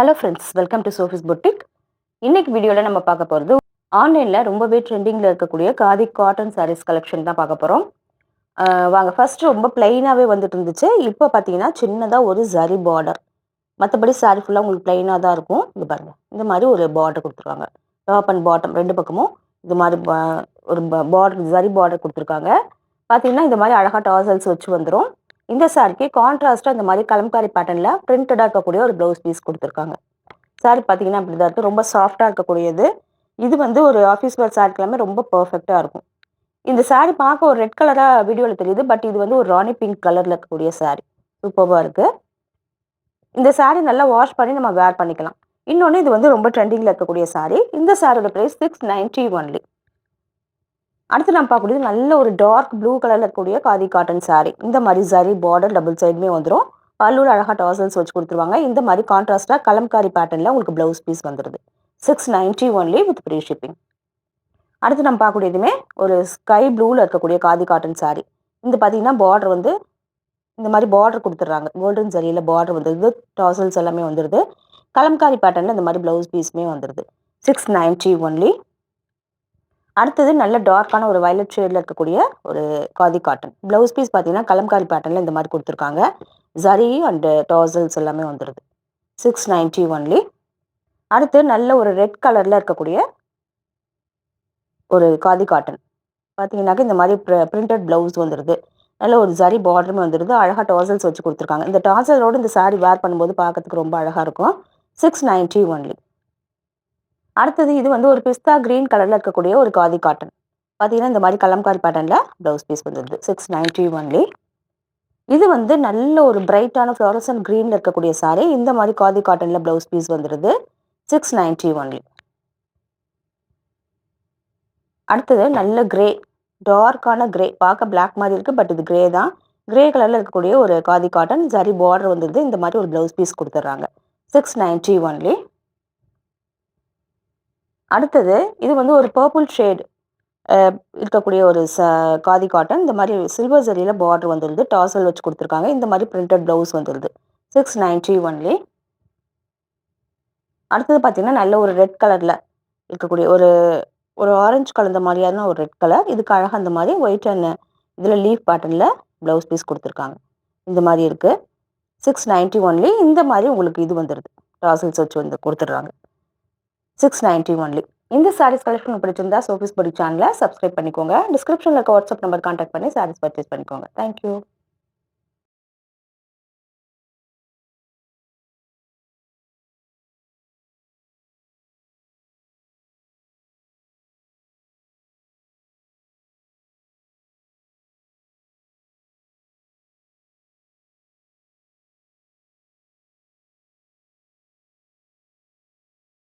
Hello friends, welcome to Sophie's boutique. இன்னைக்கு வீடியோவில் நம்ம பார்க்க போகிறது ஆன்லைனில் ரொம்பவே ட்ரெண்டிங்கில் இருக்கக்கூடிய காதி காட்டன் சாரீஸ் கலெக்ஷன் தான் பார்க்க போகிறோம். வாங்க, ஃபர்ஸ்ட் ரொம்ப பிளைனாகவே வந்துட்டு இருந்துச்சு. இப்போ பார்த்தீங்கன்னா சின்னதாக ஒரு ஜரி பார்டர், மற்றபடி சாரீ ஃபுல்லாக உங்களுக்கு பிளைனாக தான் இருக்கும். இது பாருங்கள், இந்த மாதிரி ஒரு பார்டர் கொடுத்துருக்காங்க. டாப் அண்ட் பாட்டம் ரெண்டு பக்கமும் இது மாதிரி ஒரு பார்டர், ஜரி பார்டர் கொடுத்துருக்காங்க. பார்த்தீங்கன்னா இந்த மாதிரி அழகாக டாசல்ஸ் வச்சு வந்துடும். இந்த சாரிக்கு கான்ட்ராஸ்ட்டாக இந்த மாதிரி கலம்காரி பேட்டர்னில் பிரிண்டடாக இருக்கக்கூடிய ஒரு ப்ளவுஸ் பீஸ் கொடுத்துருக்காங்க. சாரி பார்த்தீங்கன்னா அப்படி தான் இருக்குது. ரொம்ப சாஃப்டாக இருக்கக்கூடியது. இது வந்து ஒரு ஆஃபீஸ் வேர் சாரிக்கெல்லாமே ரொம்ப பர்ஃபெக்டாக இருக்கும். இந்த சாரி பார்க்க ஒரு ரெட் கலராக வீடியோவில் தெரியுது. பட் இது வந்து ஒரு ராணி பிங்க் கலரில் இருக்கக்கூடிய சாரி. சூப்பராக இருக்குது. இந்த சாரி நல்லா வாஷ் பண்ணி நம்ம வேர் பண்ணிக்கலாம். இன்னொன்று, இது வந்து ரொம்ப ட்ரெண்டிங்கில் இருக்கக்கூடிய சாரி. இந்த சாரியோட ப்ரைஸ் 690 ஒன்லி. அடுத்து நம்ம பார்க்கக்கூடியது நல்ல ஒரு டார்க் ப்ளூ கலரில் இருக்கக்கூடிய காதி காட்டன் சாரி. இந்த மாதிரி ஜரி பார்டர் டபுள் சைடுமே வந்துடும். பல்லூர் அழகாக டாசல்ஸ் வச்சு கொடுத்துருவாங்க. இந்த மாதிரி கான்ட்ராஸ்டாக கலம்காரி பேட்டர்னில் உங்களுக்கு ப்ளவுஸ் பீஸ் வந்துடுது. 690 ஒன்லி வித் ஃப்ரீ ஷிப்பிங். அடுத்து நம்ம பார்க்கக்கூடியதுமே ஒரு ஸ்கை ப்ளூவில் இருக்கக்கூடிய காதி காட்டன் சாரி. இந்த பார்த்தீங்கன்னா பார்டர் வந்து இந்த மாதிரி பார்டர் கொடுத்துட்றாங்க. கோல்டன் ஜரியில் பார்டர் வந்துடுது. டாசல்ஸ் எல்லாமே வந்துடுது. கலம்காரி பேட்டர்னில் இந்த மாதிரி ப்ளவுஸ் பீஸுமே வந்துடுது. 690 ஒன்லி. அடுத்தது நல்ல டார்க்கான ஒரு வயலட் ஷேடில் இருக்கக்கூடிய ஒரு காதி காட்டன் ப்ளவுஸ் பீஸ் பார்த்தீங்கன்னா கலம்காரி பேட்டர்னில் இந்த மாதிரி கொடுத்துருக்காங்க. ஜரி அண்டு டாசல்ஸ் எல்லாமே வந்துடுது. 690 ஒன்லி. அடுத்து நல்ல ஒரு ரெட் கலரில் இருக்கக்கூடிய ஒரு காதி காட்டன் பார்த்தீங்கன்னாக்க இந்த மாதிரி பிரிண்டட் ப்ளவுஸ் வந்துடுது. நல்ல ஒரு ஜரி பார்டருமே வந்துடுது. அழகாக டாசல்ஸ் வச்சு கொடுத்துருக்காங்க. இந்த டாசலோடு இந்த சாரி வேர் பண்ணும்போது பார்க்கறதுக்கு ரொம்ப அழகாக இருக்கும். 690 ஒன்லி. அடுத்தது இது வந்து ஒரு பிஸ்தா கிரீன் கலரில் இருக்கக்கூடிய ஒரு காதி காட்டன் பார்த்தீங்கன்னா இந்த மாதிரி கலம்காரி பேட்டர்னில் ப்ளவுஸ் பீஸ் வந்துடுது. 690 ஒன்லி. இது வந்து நல்ல ஒரு பிரைட்டான ஃப்ளோரசன்ட் கிரீனில் இருக்கக்கூடிய சாரி. இந்த மாதிரி காதி காட்டனில் ப்ளவுஸ் பீஸ் வந்துடுது. 690 ஒன்லி. அடுத்தது நல்ல கிரே, டார்க்கான கிரே, பார்க்க பிளாக் மாதிரி இருக்குது. பட் இது கிரே தான். கிரே கலரில் இருக்கக்கூடிய ஒரு காதி காட்டன் ஜரி பார்டர் வந்துடுது. இந்த மாதிரி ஒரு ப்ளவுஸ் பீஸ் கொடுத்துட்றாங்க. 690 ஒன்லி. அடுத்தது இது வந்து ஒரு பர்பிள் ஷேட் இருக்கக்கூடிய ஒரு காதி காட்டன். இந்த மாதிரி சில்வர் ஜரியில் பார்டர் வந்துடுது. டாசல் வச்சு கொடுத்துருக்காங்க. இந்த மாதிரி பிரிண்டட் ப்ளவுஸ் வந்துடுது. 690 ஒன்லி. அடுத்தது பார்த்தீங்கன்னா நல்ல ஒரு ரெட் கலரில் இருக்கக்கூடிய ஒரு ஒரு ஆரஞ்சு கலந்த மாதிரியான ஒரு ரெட் கலர். இதுக்கு அழகாக அந்த மாதிரி ஒயிட் அண்ட் இதில் லீஃப் பேட்டர்னில் ப்ளவுஸ் பீஸ் கொடுத்துருக்காங்க. இந்த மாதிரி இருக்குது. 690 ஒன்லி. இந்த மாதிரி உங்களுக்கு இது வந்துடுது. டாசல்ஸ் வச்சு வந்து கொடுத்துட்றாங்க. 690 ஒன்லி. இந்த சாரீஸ் கலெக்ஷன் பிடிச்சிருந்தா சோஃபிஸ் பொட்டிக் சேனலை சப்ஸ்கிரைப் பண்ணிக்கோங்க. டிஸ்கிரிப்ஷனில் இருக்க வாட்ஸ்அப் நம்பர் கான்டாக்ட் பண்ணி சாரீஸ் பர்ச்சேஸ் பண்ணிக்கோங்க. தேங்க்யூ.